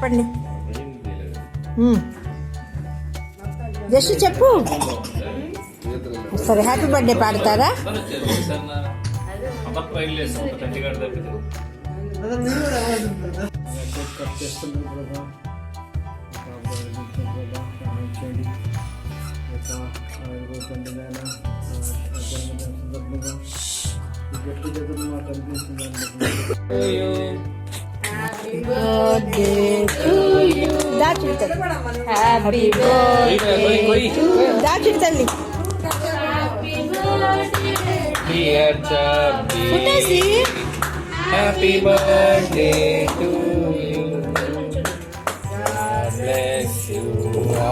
చెప్పండి. జస్ట్ చెప్పు. సరే, హ్యాపీ బర్త్డే పాడతారా? తల్లి Dear Chubby, happy birthday to you. God bless you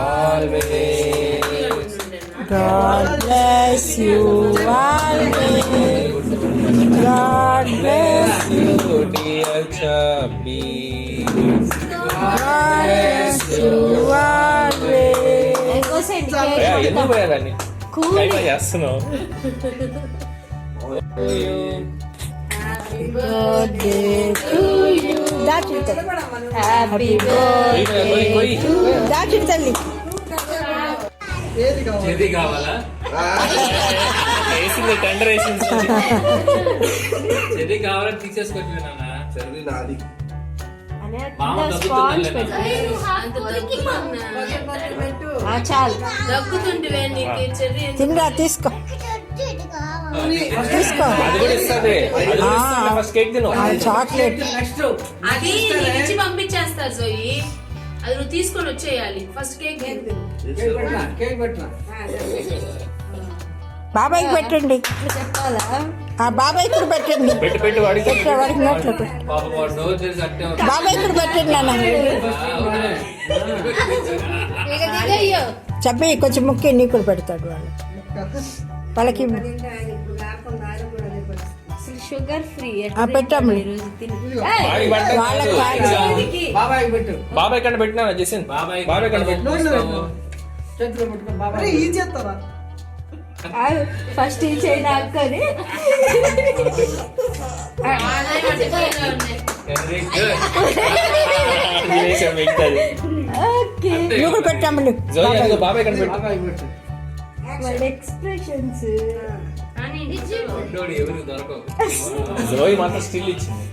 always. God bless you always. God bless you, dear Chubby. God bless you always. ఎందుకు పోయాలని చేస్తున్నావు? Happy birthday to you. Happy birthday తల్లి. చెది కావాలా? వేసింది tender వేసింది. చెది కావాలని తీసేసుకొచ్చి నాన్న. చెది నాది. చాలు తిండా తీసుకో. చాక్లెట్ అది ఇచ్చి పంపించేస్తారు జోయి. అది నువ్వు తీసుకొని వచ్చేయాలి. ఫస్ట్ కేక్ బాబాయ్కి పెట్టండి. చెప్పాలా? బాబాయ్ కూడా పెట్టండి. వాడికి నోట్లో బాబాయ్ కూడా పెట్టండి నాన్న. చెప్పి కొంచెం ముక్కి నీ కూడా పెడతాడు. వాళ్ళకి షుగర్ ఫ్రీ పెట్టాము. బాబాయ్ కంటే పెట్టినా చేసింది. బాబాయ్ కంటే పెట్టినా ఫస్ట్ ఈ చైనా అక్కని నువ్వు పెట్టాము. బాబాయ్ కంటే ఎక్స్ప్రెషన్స్ జోయి మాత్రం స్టిల్ ఇచ్చింది.